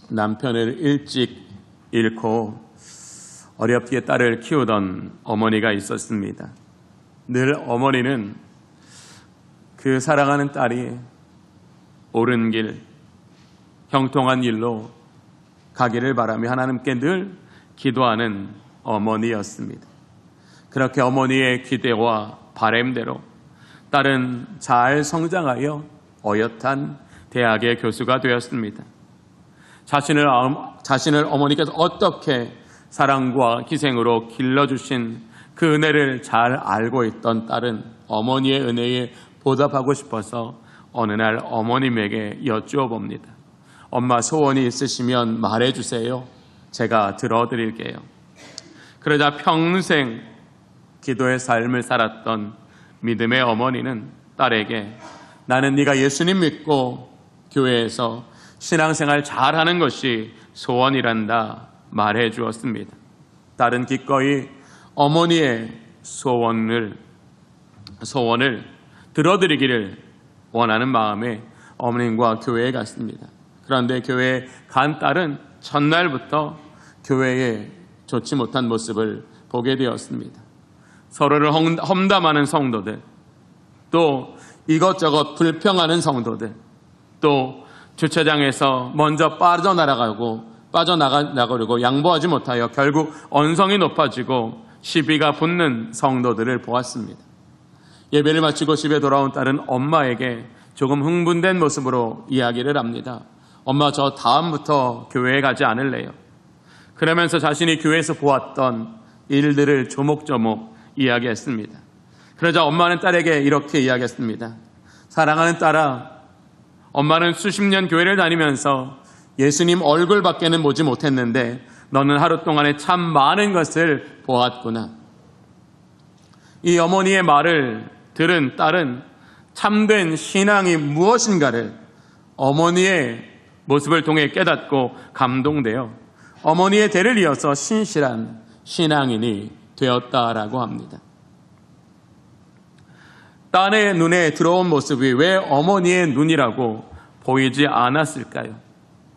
남편을 일찍 잃고 어렵게 딸을 키우던 어머니가 있었습니다. 늘 어머니는 그 사랑하는 딸이 옳은 길, 형통한 일로 가기를 바라며 하나님께 늘 기도하는 어머니였습니다. 그렇게 어머니의 기대와 바람대로 딸은 잘 성장하여 어엿한 대학의 교수가 되었습니다. 자신을 어머니께서 어떻게 사랑과 희생으로 길러주신 그 은혜를 잘 알고 있던 딸은 어머니의 은혜에 보답하고 싶어서 어느 날 어머님에게 여쭈어 봅니다. 엄마, 소원이 있으시면 말해주세요. 제가 들어드릴게요. 그러자 평생 기도의 삶을 살았던 믿음의 어머니는 딸에게 나는 네가 예수님 믿고 교회에서 신앙생활 잘하는 것이 소원이란다 말해 주었습니다. 딸은 기꺼이 어머니의 소원을 들어드리기를 원하는 마음에 어머님과 교회에 갔습니다. 그런데 교회에 간 딸은 첫날부터 교회에 좋지 못한 모습을 보게 되었습니다. 서로를 험담하는 성도들, 또 이것저것 불평하는 성도들, 또 주차장에서 먼저 빠져나가려고 양보하지 못하여 결국 언성이 높아지고 시비가 붙는 성도들을 보았습니다. 예배를 마치고 집에 돌아온 딸은 엄마에게 조금 흥분된 모습으로 이야기를 합니다. 엄마, 저 다음부터 교회에 가지 않을래요. 그러면서 자신이 교회에서 보았던 일들을 조목조목 이야기했습니다. 그러자 엄마는 딸에게 이렇게 이야기했습니다. 사랑하는 딸아, 엄마는 수십 년 교회를 다니면서 예수님 얼굴밖에는 보지 못했는데 너는 하루 동안에 참 많은 것을 보았구나. 이 어머니의 말을 들은 딸은 참된 신앙이 무엇인가를 어머니의 모습을 통해 깨닫고 감동되어 어머니의 대를 이어서 신실한 신앙인이 되었다라고 합니다. 딸의 눈에 들어온 모습이 왜 어머니의 눈이라고 보이지 않았을까요?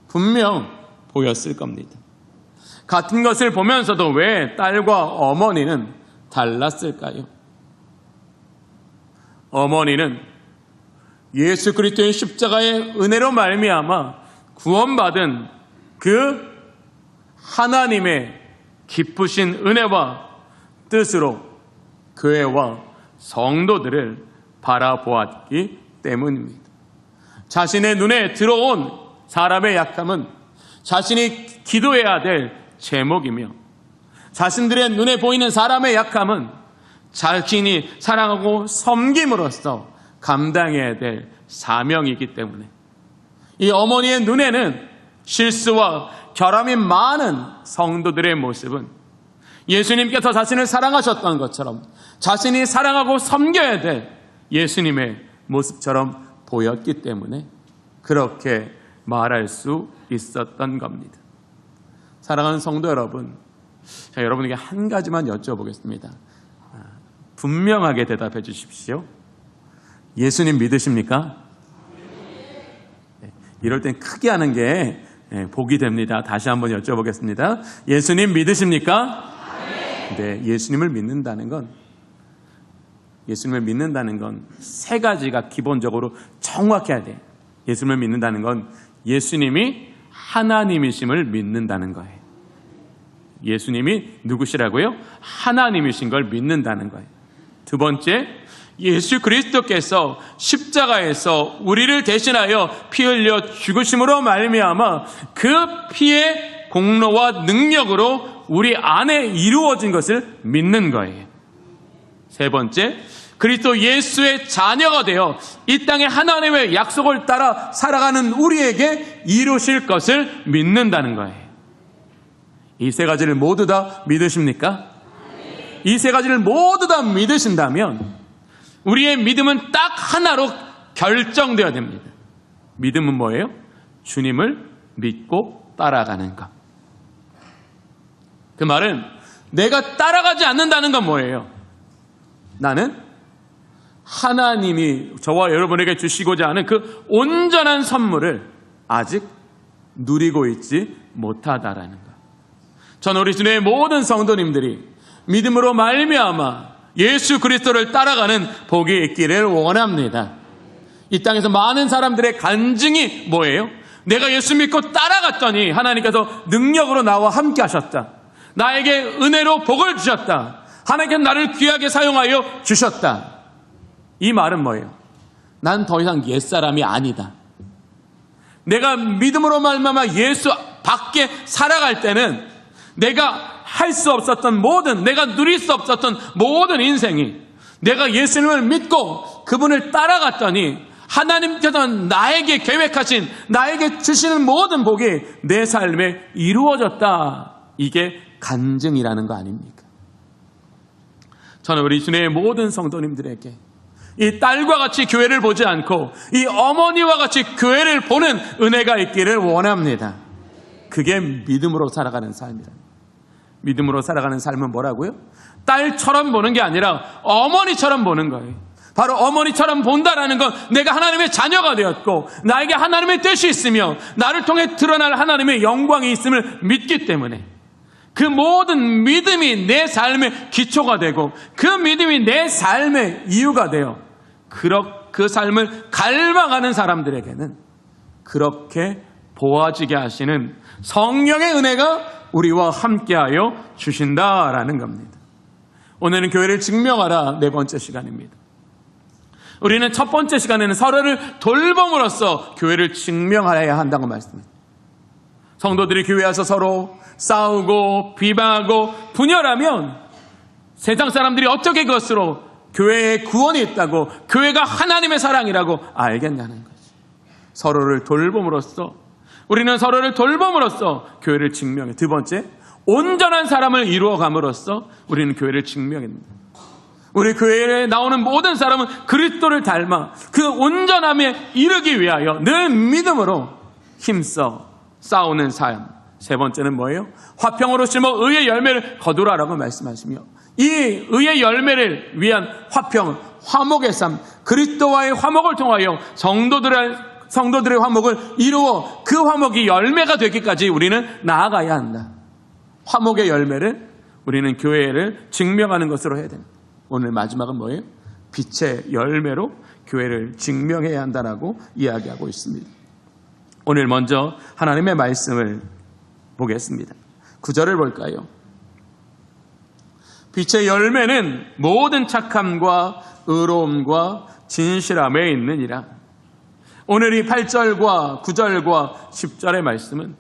분명 보였을 겁니다. 같은 것을 보면서도 왜 딸과 어머니는 달랐을까요? 어머니는 예수 그리스도의 십자가의 은혜로 말미암아 구원받은 그 하나님의 깊으신 은혜와 뜻으로 교회와 성도들을 바라보았기 때문입니다. 자신의 눈에 들어온 사람의 약함은 자신이 기도해야 될 제목이며 자신들의 눈에 보이는 사람의 약함은 자신이 사랑하고 섬김으로써 감당해야 될 사명이기 때문에 이 어머니의 눈에는 실수와 결함이 많은 성도들의 모습은 예수님께서 자신을 사랑하셨던 것처럼 자신이 사랑하고 섬겨야 될 예수님의 모습처럼 보였기 때문에 그렇게 말할 수 있었던 겁니다. 사랑하는 성도 여러분, 자, 여러분에게 한 가지만 여쭤보겠습니다. 분명하게 대답해 주십시오. 예수님 믿으십니까? 네, 이럴 땐 크게 하는 게 복이 됩니다. 다시 한번 여쭤보겠습니다. 예수님 믿으십니까? 네, 예수님을 믿는다는 건 세 가지가 기본적으로 정확해야 돼요. 예수님을 믿는다는 건 예수님이 하나님이심을 믿는다는 거예요. 예수님이 누구시라고요? 하나님이신 걸 믿는다는 거예요. 두 번째, 예수 그리스도께서 십자가에서 우리를 대신하여 피 흘려 죽으심으로 말미암아 그 피의 공로와 능력으로 우리 안에 이루어진 것을 믿는 거예요. 세 번째, 그리스도 예수의 자녀가 되어 이 땅에 하나님의 약속을 따라 살아가는 우리에게 이루실 것을 믿는다는 거예요. 이 세 가지를 모두 다 믿으십니까? 이 세 가지를 모두 다 믿으신다면 우리의 믿음은 딱 하나로 결정되어야 됩니다. 믿음은 뭐예요? 주님을 믿고 따라가는 것. 그 말은 내가 따라가지 않는다는 건 뭐예요? 나는 하나님이 저와 여러분에게 주시고자 하는 그 온전한 선물을 아직 누리고 있지 못하다라는 것. 저는 우리 주님의 모든 성도님들이 믿음으로 말미암아 예수 그리스도를 따라가는 복이 있기를 원합니다. 이 땅에서 많은 사람들의 간증이 뭐예요? 내가 예수 믿고 따라갔더니 하나님께서 능력으로 나와 함께 하셨다. 나에게 은혜로 복을 주셨다. 하나님께서 나를 귀하게 사용하여 주셨다. 이 말은 뭐예요? 난 더 이상 옛사람이 아니다. 내가 믿음으로 말미암아 예수 밖에 살아갈 때는 내가 할 수 없었던 모든, 내가 누릴 수 없었던 모든 인생이 내가 예수님을 믿고 그분을 따라갔더니 하나님께서 나에게 계획하신, 나에게 주시는 모든 복이 내 삶에 이루어졌다. 이게 간증이라는 거 아닙니까? 저는 우리 주님의 모든 성도님들에게 이 딸과 같이 교회를 보지 않고 이 어머니와 같이 교회를 보는 은혜가 있기를 원합니다. 그게 믿음으로 살아가는 삶이다. 믿음으로 살아가는 삶은 뭐라고요? 딸처럼 보는 게 아니라 어머니처럼 보는 거예요. 바로 어머니처럼 본다라는 건 내가 하나님의 자녀가 되었고 나에게 하나님의 뜻이 있으며 나를 통해 드러날 하나님의 영광이 있음을 믿기 때문에 그 모든 믿음이 내 삶의 기초가 되고 그 믿음이 내 삶의 이유가 되어 그 삶을 갈망하는 사람들에게는 그렇게 보아지게 하시는 성령의 은혜가 우리와 함께하여 주신다라는 겁니다. 오늘은 교회를 증명하라 네 번째 시간입니다. 우리는 첫 번째 시간에는 서로를 돌봄으로써 교회를 증명하여야 한다고 말씀합니다. 성도들이 교회에 와서 서로 싸우고 비방하고 분열하면 세상 사람들이 어떻게 그것으로 교회에 구원이 있다고, 교회가 하나님의 사랑이라고 알겠냐는 거죠. 서로를 돌봄으로써, 우리는 서로를 돌봄으로써 교회를 증명해. 두 번째, 온전한 사람을 이루어감으로써 우리는 교회를 증명합니다. 우리 교회에 나오는 모든 사람은 그리스도를 닮아 그 온전함에 이르기 위하여 늘 믿음으로 힘써 싸우는 삶. 세 번째는 뭐예요? 화평으로 심어 의의 열매를 거두라라고 말씀하시며 이 의의 열매를 위한 화평, 화목의 삶, 그리스도와의 화목을 통하여 성도들의 화목을 이루어 그 화목이 열매가 되기까지 우리는 나아가야 한다. 화목의 열매를 우리는 교회를 증명하는 것으로 해야 됩니다. 오늘 마지막은 뭐예요? 빛의 열매로 교회를 증명해야 한다라고 이야기하고 있습니다. 오늘 먼저 하나님의 말씀을 보겠습니다. 9절을 볼까요? 빛의 열매는 모든 착함과 의로움과 진실함에 있느니라. 오늘 이 8절과 9절과 10절의 말씀은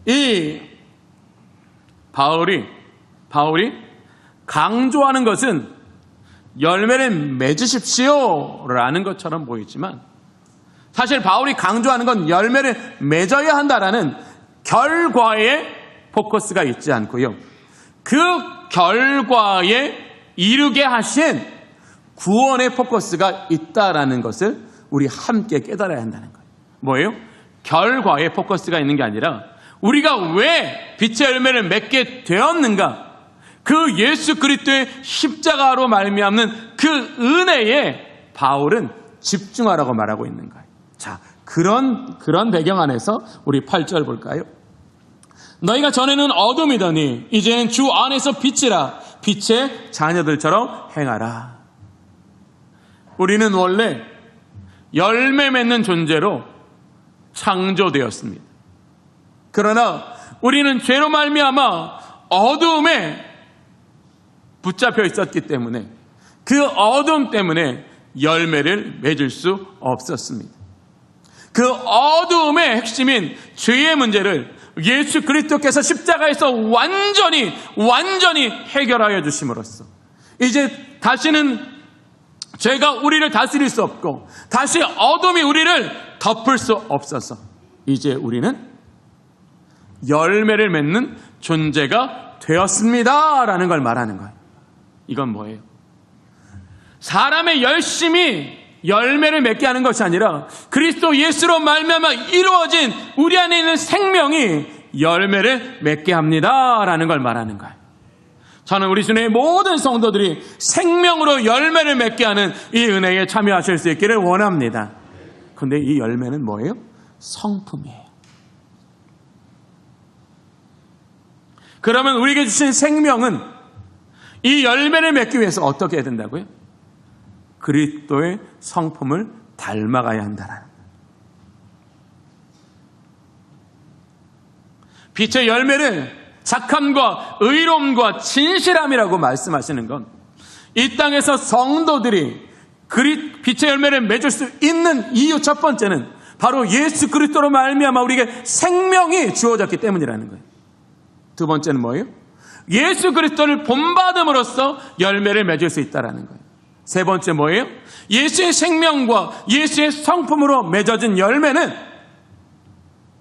이 바울이 강조하는 것은 열매를 맺으십시오 라는 것처럼 보이지만 사실 바울이 강조하는 건 열매를 맺어야 한다라는 결과에 포커스가 있지 않고요. 그 결과에 이르게 하신 구원의 포커스가 있다라는 것을 우리 함께 깨달아야 한다는 거예요. 뭐예요? 결과에 포커스가 있는 게 아니라 우리가 왜 빛의 열매를 맺게 되었는가? 그 예수 그리스도의 십자가로 말미암는 그 은혜에 바울은 집중하라고 말하고 있는 거예요. 자, 그런 배경 안에서 우리 8절 볼까요? 너희가 전에는 어둠이더니 이제는 주 안에서 빛이라. 빛의 자녀들처럼 행하라. 우리는 원래 열매 맺는 존재로 창조되었습니다. 그러나 우리는 죄로 말미암아 어두움에 붙잡혀 있었기 때문에 그 어둠 때문에 열매를 맺을 수 없었습니다. 그 어두움의 핵심인 죄의 문제를 예수 그리스도께서 십자가에서 완전히 해결하여 주심으로써 이제 다시는 죄가 우리를 다스릴 수 없고 다시 어둠이 우리를 덮을 수 없어서 이제 우리는 열매를 맺는 존재가 되었습니다 라는 걸 말하는 거예요. 이건 뭐예요? 사람의 열심이 열매를 맺게 하는 것이 아니라 그리스도 예수로 말미암아 이루어진 우리 안에 있는 생명이 열매를 맺게 합니다 라는 걸 말하는 거예요. 저는 우리 주님의 모든 성도들이 생명으로 열매를 맺게 하는 이 은혜에 참여하실 수 있기를 원합니다. 그런데 이 열매는 뭐예요? 성품이에요. 그러면 우리에게 주신 생명은 이 열매를 맺기 위해서 어떻게 해야 된다고요? 그리스도의 성품을 닮아가야 한다라는 거예요. 빛의 열매를 착함과 의로움과 진실함이라고 말씀하시는 건 이 땅에서 성도들이 빛의 열매를 맺을 수 있는 이유 첫 번째는 바로 예수 그리스도로 말미암아 우리에게 생명이 주어졌기 때문이라는 거예요. 두 번째는 뭐예요? 예수 그리스도를 본받음으로써 열매를 맺을 수 있다는 거예요. 세 번째 뭐예요? 예수의 생명과 예수의 성품으로 맺어진 열매는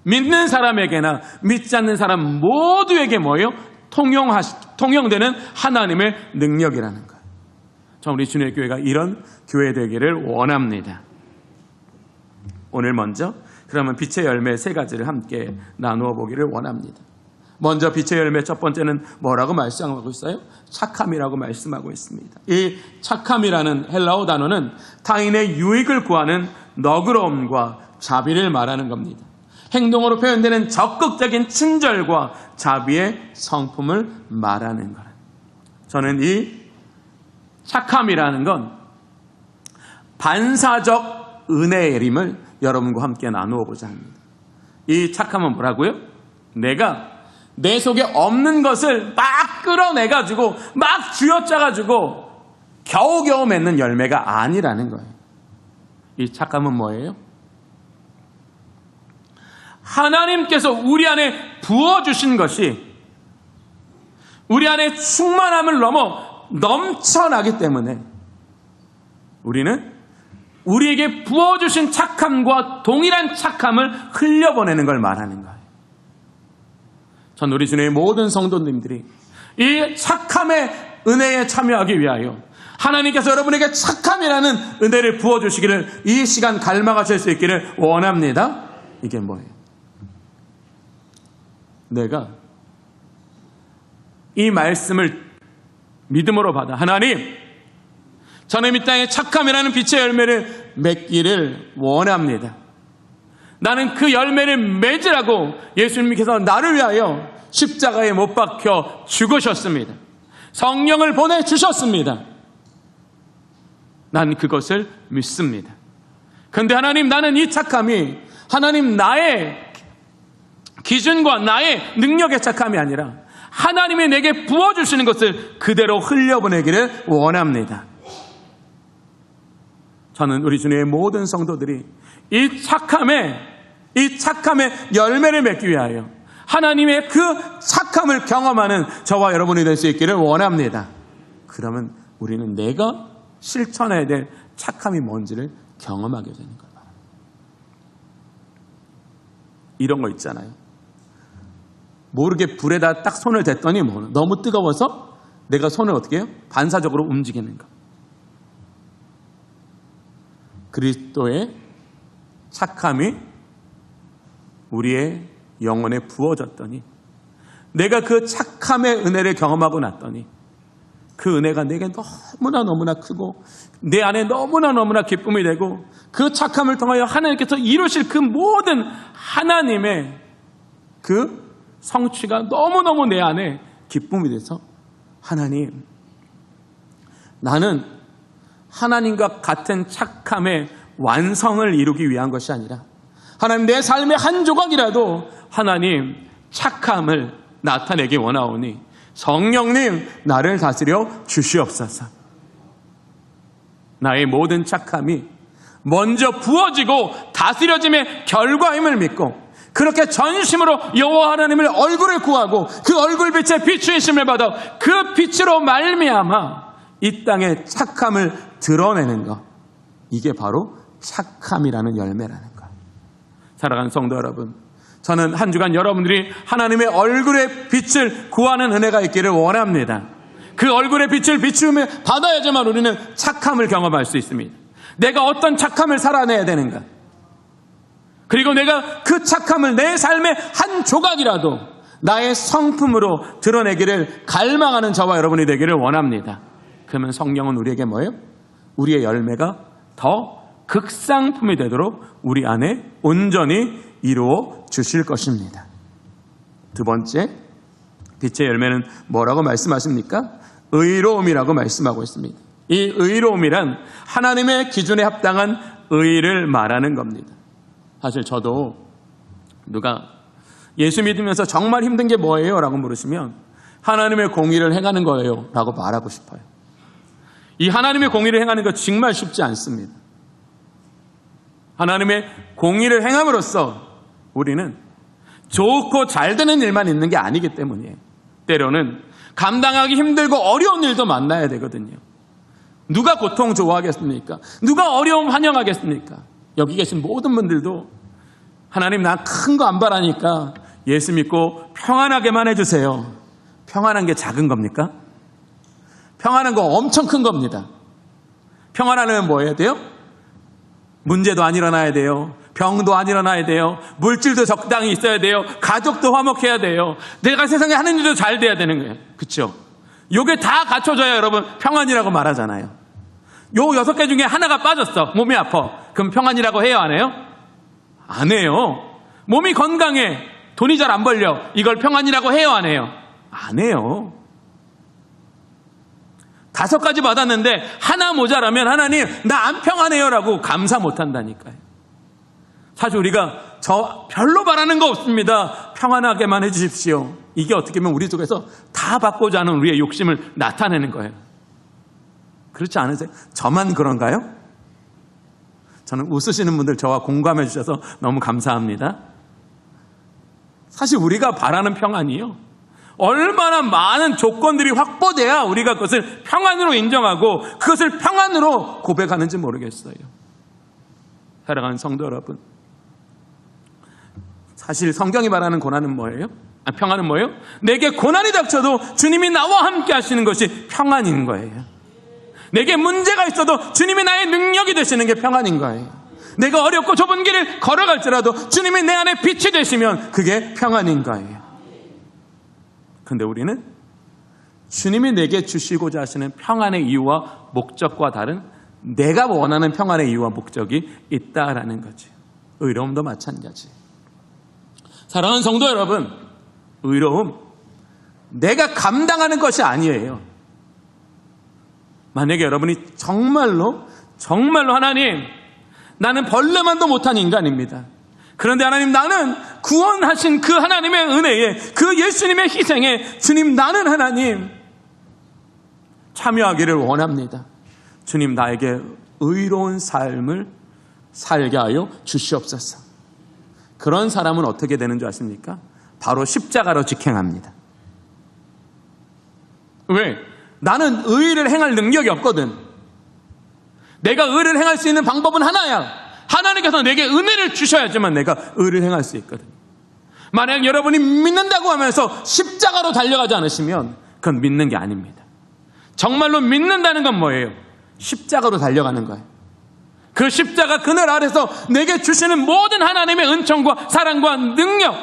믿는 사람에게나 믿지 않는 사람 모두에게 뭐예요? 통용되는 하나님의 능력이라는 거예요. 저 우리 주님의 교회가 이런 교회 되기를 원합니다. 오늘 먼저 그러면 빛의 열매 세 가지를 함께 나누어 보기를 원합니다. 먼저 빛의 열매 첫 번째는 뭐라고 말씀하고 있어요? 착함이라고 말씀하고 있습니다. 이 착함이라는 헬라어 단어는 타인의 유익을 구하는 너그러움과 자비를 말하는 겁니다. 행동으로 표현되는 적극적인 친절과 자비의 성품을 말하는 거예요. 저는 이 착함이라는 건 반사적 은혜림을 여러분과 함께 나누어보자 합니다. 이 착함은 뭐라고요? 내가 내 속에 없는 것을 막 끌어내가지고 막 쥐어짜가지고 겨우겨우 맺는 열매가 아니라는 거예요. 이 착함은 뭐예요? 하나님께서 우리 안에 부어주신 것이 우리 안에 충만함을 넘어 넘쳐나기 때문에 우리는 우리에게 부어주신 착함과 동일한 착함을 흘려보내는 걸 말하는 거예요. 전 우리 주님의 모든 성도님들이 이 착함의 은혜에 참여하기 위하여 하나님께서 여러분에게 착함이라는 은혜를 부어주시기를 이 시간 갈망하실 수 있기를 원합니다. 이게 뭐예요? 내가 이 말씀을 믿음으로 받아 하나님, 저는 이 땅에 착함이라는 빛의 열매를 맺기를 원합니다. 나는 그 열매를 맺으라고 예수님께서 나를 위하여 십자가에 못 박혀 죽으셨습니다. 성령을 보내주셨습니다. 난 그것을 믿습니다. 그런데 하나님, 나는 이 착함이 하나님 나의 기준과 나의 능력의 착함이 아니라 하나님이 내게 부어주시는 것을 그대로 흘려보내기를 원합니다. 저는 우리 주님의 모든 성도들이 이 착함의 열매를 맺기 위하여 하나님의 그 착함을 경험하는 저와 여러분이 될 수 있기를 원합니다. 그러면 우리는 내가 실천해야 될 착함이 뭔지를 경험하게 되는 거예요. 이런 거 있잖아요. 모르게 불에다 딱 손을 댔더니 너무 뜨거워서 내가 손을 어떻게 해요? 반사적으로 움직이는 거. 그리스도의 착함이 우리의 영혼에 부어졌더니 내가 그 착함의 은혜를 경험하고 났더니 그 은혜가 내게 너무나 크고 내 안에 너무나 기쁨이 되고 그 착함을 통하여 하나님께서 이루실 그 모든 하나님의 그 성취가 너무너무 내 안에 기쁨이 돼서 하나님, 나는 하나님과 같은 착함의 완성을 이루기 위한 것이 아니라 하나님, 내 삶의 한 조각이라도 하나님 착함을 나타내기 원하오니 성령님, 나를 다스려 주시옵소서. 나의 모든 착함이 먼저 부어지고 다스려짐의 결과임을 믿고 그렇게 전심으로 여호와 하나님의 얼굴을 구하고 그 얼굴빛에 비추이심을 받아 그 빛으로 말미암아 이 땅에 착함을 드러내는 것, 이게 바로 착함이라는 열매라는 것. 사랑하는 성도 여러분, 저는 한 주간 여러분들이 하나님의 얼굴의 빛을 구하는 은혜가 있기를 원합니다. 그 얼굴의 빛을 비추며 받아야지만 우리는 착함을 경험할 수 있습니다. 내가 어떤 착함을 살아내야 되는가, 그리고 내가 그 착함을 내 삶의 한 조각이라도 나의 성품으로 드러내기를 갈망하는 저와 여러분이 되기를 원합니다. 그러면 성령은 우리에게 뭐예요? 우리의 열매가 더 극상품이 되도록 우리 안에 온전히 이루어 주실 것입니다. 두 번째, 빛의 열매는 뭐라고 말씀하십니까? 의로움이라고 말씀하고 있습니다. 이 의로움이란 하나님의 기준에 합당한 의를 말하는 겁니다. 사실 저도 누가 예수 믿으면서 정말 힘든 게 뭐예요? 라고 물으시면 하나님의 공의를 행하는 거예요 라고 말하고 싶어요. 이 하나님의 공의를 행하는 거 정말 쉽지 않습니다. 하나님의 공의를 행함으로써 우리는 좋고 잘 되는 일만 있는 게 아니기 때문이에요. 때로는 감당하기 힘들고 어려운 일도 만나야 되거든요. 누가 고통 좋아하겠습니까? 누가 어려움 환영하겠습니까? 여기 계신 모든 분들도 하나님 나 큰 거 안 바라니까 예수 믿고 평안하게만 해주세요. 평안한 게 작은 겁니까? 평안한 거 엄청 큰 겁니다. 평안하려면 뭐 해야 돼요? 문제도 안 일어나야 돼요. 병도 안 일어나야 돼요. 물질도 적당히 있어야 돼요. 가족도 화목해야 돼요. 내가 세상에 하는 일도 잘 돼야 되는 거예요. 그렇죠? 요게 다 갖춰져야 여러분 평안이라고 말하잖아요. 요 6개 중에 하나가 빠졌어. 몸이 아파. 그럼 평안이라고 해요? 안 해요? 안 해요. 몸이 건강해. 돈이 잘 안 벌려. 이걸 평안이라고 해요? 안 해요? 안 해요. 5가지 받았는데 하나 모자라면 하나님 나 안 평안해요라고 감사 못한다니까요. 사실 우리가 저 별로 바라는 거 없습니다. 평안하게만 해주십시오. 이게 어떻게 보면 우리 속에서 다 받고자 하는 우리의 욕심을 나타내는 거예요. 그렇지 않으세요? 저만 그런가요? 저는 웃으시는 분들 저와 공감해 주셔서 너무 감사합니다. 사실 우리가 바라는 평안이요, 얼마나 많은 조건들이 확보돼야 우리가 그것을 평안으로 인정하고 그것을 평안으로 고백하는지 모르겠어요. 사랑하는 성도 여러분, 사실 성경이 말하는 고난은 뭐예요? 평안은 뭐예요? 내게 고난이 닥쳐도 주님이 나와 함께 하시는 것이 평안인 거예요. 내게 문제가 있어도 주님이 나의 능력이 되시는 게 평안인 거예요. 내가 어렵고 좁은 길을 걸어갈지라도 주님이 내 안에 빛이 되시면 그게 평안인 거예요. 그런데 우리는 주님이 내게 주시고자 하시는 평안의 이유와 목적과 다른 내가 원하는 평안의 이유와 목적이 있다라는 거지. 의로움도 마찬가지. 사랑하는 성도 여러분, 의로움 내가 감당하는 것이 아니에요. 만약에 여러분이 정말로 하나님 나는 벌레만도 못한 인간입니다. 그런데 하나님 나는 구원하신 그 하나님의 은혜에 그 예수님의 희생에 주님 나는 하나님 참여하기를 원합니다. 주님 나에게 의로운 삶을 살게 하여 주시옵소서. 그런 사람은 어떻게 되는 줄 아십니까? 바로 십자가로 직행합니다. 왜? 나는 의를 행할 능력이 없거든. 내가 의를 행할 수 있는 방법은 하나야. 하나님께서 내게 은혜를 주셔야지만 내가 의를 행할 수 있거든. 만약 여러분이 믿는다고 하면서 십자가로 달려가지 않으시면 그건 믿는 게 아닙니다. 정말로 믿는다는 건 뭐예요? 십자가로 달려가는 거예요. 그 십자가 그늘 아래서 내게 주시는 모든 하나님의 은총과 사랑과 능력,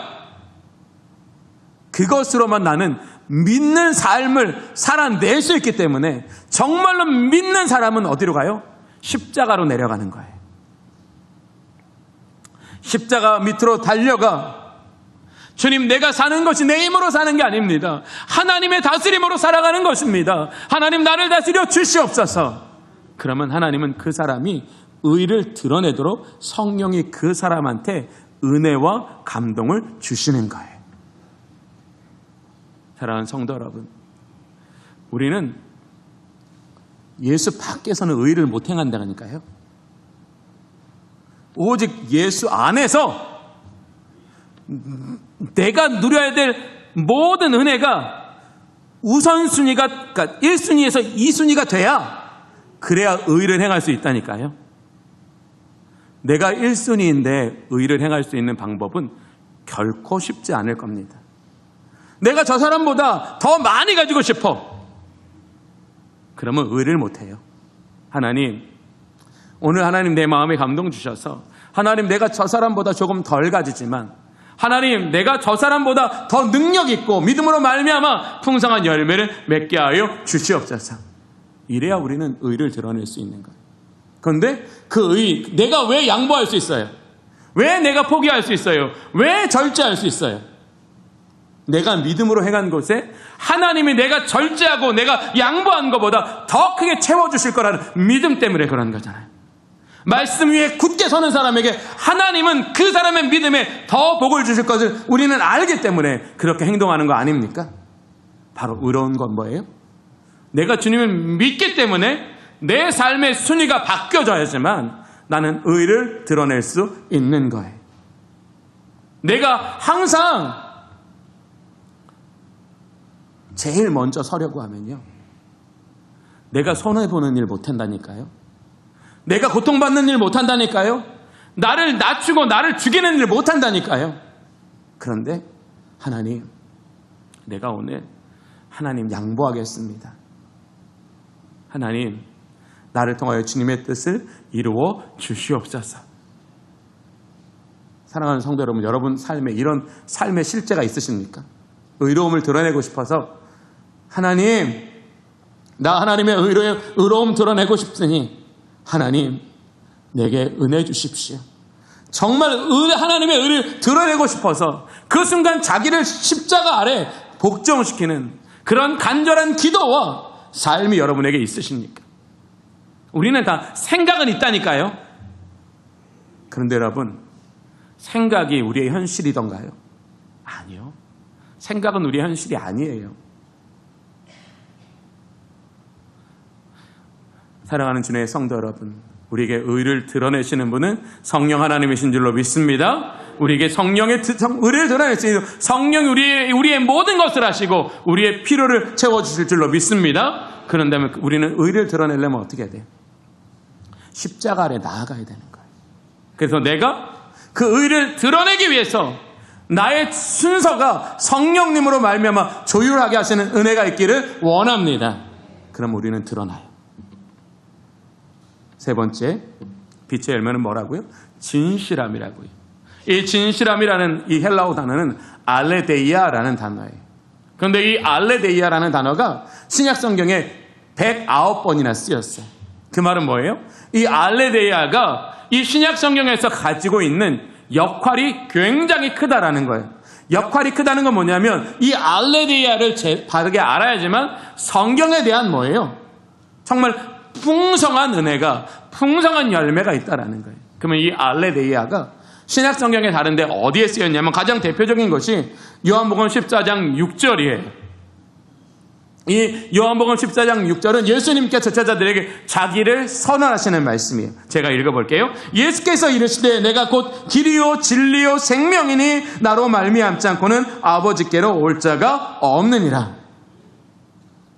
그것으로만 나는 믿는 삶을 살아낼 수 있기 때문에 정말로 믿는 사람은 어디로 가요? 십자가로 내려가는 거예요. 십자가 밑으로 달려가 주님 내가 사는 것이 내 힘으로 사는 게 아닙니다. 하나님의 다스림으로 살아가는 것입니다. 하나님 나를 다스려 주시옵소서. 그러면 하나님은 그 사람이 의를 드러내도록 성령이 그 사람한테 은혜와 감동을 주시는 거예요. 사랑하는 성도 여러분, 우리는 예수 밖에서는 의를 못 행한다니까요. 오직 예수 안에서 내가 누려야 될 모든 은혜가 우선순위가, 그러니까 1순위에서 2순위가 돼야 그래야 의를 행할 수 있다니까요. 내가 1순위인데 의를 행할 수 있는 방법은 결코 쉽지 않을 겁니다. 내가 저 사람보다 더 많이 가지고 싶어. 그러면 의를 못해요. 하나님, 오늘 하나님 내 마음에 감동 주셔서 하나님 내가 저 사람보다 조금 덜 가지지만 하나님 내가 저 사람보다 더 능력 있고 믿음으로 말미암아 풍성한 열매를 맺게 하여 주시옵소서. 이래야 우리는 의를 드러낼 수 있는 거예요. 그런데 그 의, 내가 왜 양보할 수 있어요? 왜 내가 포기할 수 있어요? 왜 절제할 수 있어요? 내가 믿음으로 행한 것에 하나님이 내가 절제하고 내가 양보한 것보다 더 크게 채워주실 거라는 믿음 때문에 그런 거잖아요. 말씀 위에 굳게 서는 사람에게 하나님은 그 사람의 믿음에 더 복을 주실 것을 우리는 알기 때문에 그렇게 행동하는 거 아닙니까? 바로 의로운 건 뭐예요? 내가 주님을 믿기 때문에 내 삶의 순위가 바뀌어져야지만 나는 의를 드러낼 수 있는 거예요. 내가 항상 제일 먼저 서려고 하면요, 내가 손해보는 일 못한다니까요. 내가 고통받는 일 못한다니까요. 나를 낮추고 나를 죽이는 일 못한다니까요. 그런데 하나님, 내가 오늘 하나님 양보하겠습니다. 하나님, 나를 통하여 주님의 뜻을 이루어 주시옵소서. 사랑하는 성도 여러분, 여러분 삶에 이런 삶의 실제가 있으십니까? 의로움을 드러내고 싶어서 하나님, 나 하나님의 의로움 드러내고 싶으니 하나님, 내게 은혜 주십시오. 정말 하나님의 의를 드러내고 싶어서 그 순간 자기를 십자가 아래 복종시키는 그런 간절한 기도와 삶이 여러분에게 있으십니까? 우리는 다 생각은 있다니까요. 그런데 여러분, 생각이 우리의 현실이던가요? 아니요. 생각은 우리의 현실이 아니에요. 사랑하는 주님의 성도 여러분, 우리에게 의를 드러내시는 분은 성령 하나님이신 줄로 믿습니다. 우리에게 성령의 의를 드러내시는 성령이 우리의 모든 것을 하시고 우리의 필요를 채워주실 줄로 믿습니다. 그런데 우리는 의를 드러내려면 어떻게 해야 돼요? 십자가 아래 나아가야 되는 거예요. 그래서 내가 그 의를 드러내기 위해서 나의 순서가 성령님으로 말미암아 조율하게 하시는 은혜가 있기를 원합니다. 그럼 우리는 드러나요. 세 번째, 빛의 열매는 뭐라고요? 진실함이라고요. 이 진실함이라는 이 헬라어 단어는 알레데이아라는 단어예요. 그런데 이 알레데이아라는 단어가 신약 성경에 109번이나 쓰였어요. 그 말은 뭐예요? 이 알레데이아가 이 신약 성경에서 가지고 있는 역할이 굉장히 크다라는 거예요. 역할이 크다는 건 뭐냐면 이 알레데이아를 바르게 알아야지만 성경에 대한 뭐예요? 정말 풍성한 은혜가, 풍성한 열매가 있다라는 거예요. 그러면 이 알레데이아가 신약 성경에 다른데 어디에 쓰였냐면 가장 대표적인 것이 요한복음 14장 6절이에요. 이 요한복음 14장 6절은 예수님께서 제자들에게 자기를 선언하시는 말씀이에요. 제가 읽어볼게요. 예수께서 이르시되 내가 곧 길이요 진리요 생명이니 나로 말미암지 않고는 아버지께로 올 자가 없느니라.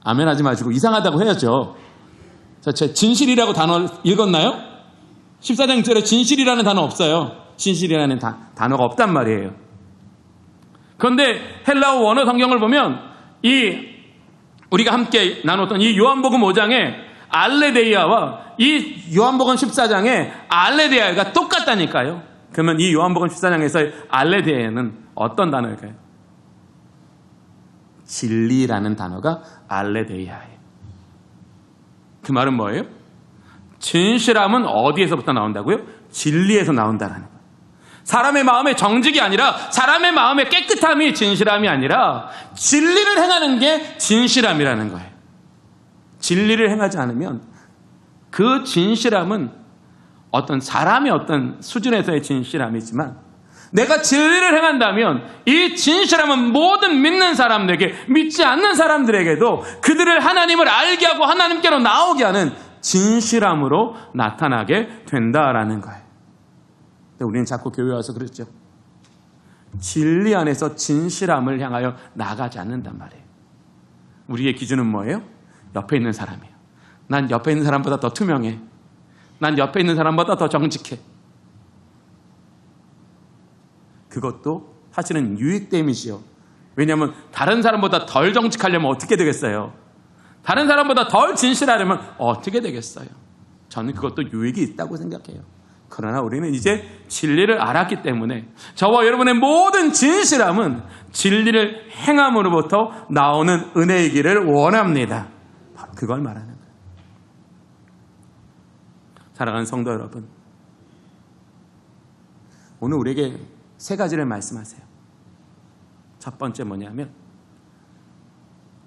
아멘 하지 마시고 이상하다고 해야죠. 제 진실이라고 단어 읽었나요? 14장 6절에 진실이라는 단어 없어요. 진실이라는 단어가 없단 말이에요. 그런데 헬라어 원어 성경을 보면 우리가 함께 나눴던 이 요한복음 5장의 알레데이아와 이 요한복음 14장의 알레데이아가 똑같다니까요. 그러면 이 요한복음 14장에서의 알레데이아는 어떤 단어일까요? 진리라는 단어가 알레데이아예요. 그 말은 뭐예요? 진실함은 어디에서부터 나온다고요? 진리에서 나온다는 거예요. 사람의 마음의 정직이 아니라 사람의 마음의 깨끗함이 진실함이 아니라 진리를 행하는 게 진실함이라는 거예요. 진리를 행하지 않으면 그 진실함은 어떤 사람의 어떤 수준에서의 진실함이지만 내가 진리를 행한다면 이 진실함은 모든 믿는 사람들에게, 믿지 않는 사람들에게도 그들을 하나님을 알게 하고 하나님께로 나오게 하는 진실함으로 나타나게 된다라는 거예요. 우리는 자꾸 교회 와서 그랬죠. 진리 안에서 진실함을 향하여 나가지 않는단 말이에요. 우리의 기준은 뭐예요? 옆에 있는 사람이에요. 난 옆에 있는 사람보다 더 투명해. 난 옆에 있는 사람보다 더 정직해. 그것도 사실은 유익됨이지요. 왜냐하면 다른 사람보다 덜 정직하려면 어떻게 되겠어요? 다른 사람보다 덜 진실하려면 어떻게 되겠어요? 저는 그것도 유익이 있다고 생각해요. 그러나 우리는 이제 진리를 알았기 때문에 저와 여러분의 모든 진실함은 진리를 행함으로부터 나오는 은혜이기를 원합니다. 그걸 말하는 거예요. 사랑하는 성도 여러분, 오늘 우리에게 세 가지를 말씀하세요. 첫 번째 뭐냐면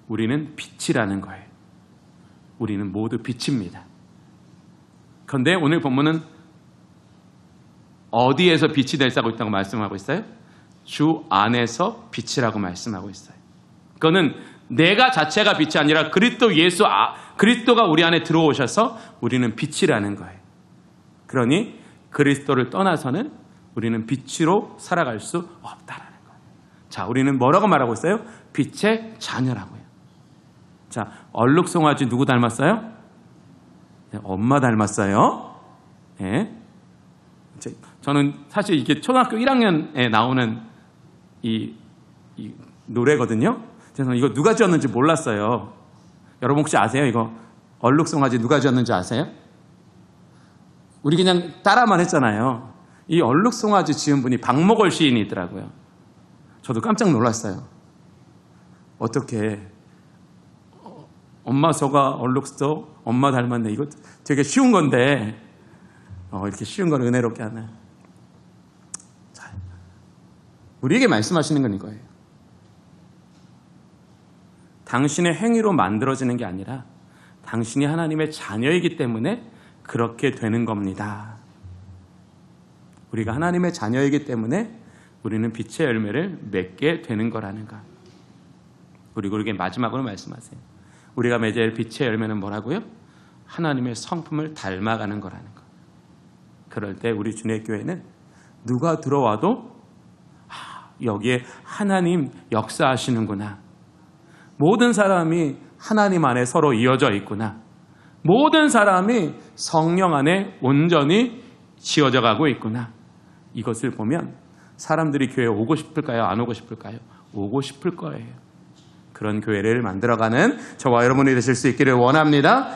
우리는 빛이라는 거예요. 우리는 모두 빛입니다. 그런데 오늘 본문은 어디에서 빛이 될 자고 있다고 말씀하고 있어요? 주 안에서 빛이라고 말씀하고 있어요. 그거는 내가 자체가 빛이 아니라 그리스도가 우리 안에 들어오셔서 우리는 빛이라는 거예요. 그러니 그리스도를 떠나서는 우리는 빛으로 살아갈 수 없다라는 거예요. 자, 우리는 뭐라고 말하고 있어요? 빛의 자녀라고요. 자, 얼룩송아지 누구 닮았어요? 엄마 닮았어요. 예. 저는 사실 이게 초등학교 1학년에 나오는 이 노래거든요. 그래서 이거 누가 지었는지 몰랐어요. 여러분 혹시 아세요? 이거 얼룩송아지 누가 지었는지 아세요? 우리 그냥 따라만 했잖아요. 이 얼룩송아지 지은 분이 박목월 시인이 있더라고요. 저도 깜짝 놀랐어요. 어떻게 엄마 소가 얼룩소 엄마 닮았네. 이거 되게 쉬운 건데 이렇게 쉬운 걸 은혜롭게 하네. 자, 우리에게 말씀하시는 건 이거예요. 당신의 행위로 만들어지는 게 아니라 당신이 하나님의 자녀이기 때문에 그렇게 되는 겁니다. 우리가 하나님의 자녀이기 때문에 우리는 빛의 열매를 맺게 되는 거라는 것. 그리고 우리에게 마지막으로 말씀하세요. 우리가 맺을 빛의 열매는 뭐라고요? 하나님의 성품을 닮아가는 거라는 것. 그럴 때 우리 주님의 교회는 누가 들어와도 여기에 하나님 역사하시는구나. 모든 사람이 하나님 안에 서로 이어져 있구나. 모든 사람이 성령 안에 온전히 지어져 가고 있구나. 이것을 보면 사람들이 교회에 오고 싶을까요? 안 오고 싶을까요? 오고 싶을 거예요. 그런 교회를 만들어가는 저와 여러분이 되실 수 있기를 원합니다.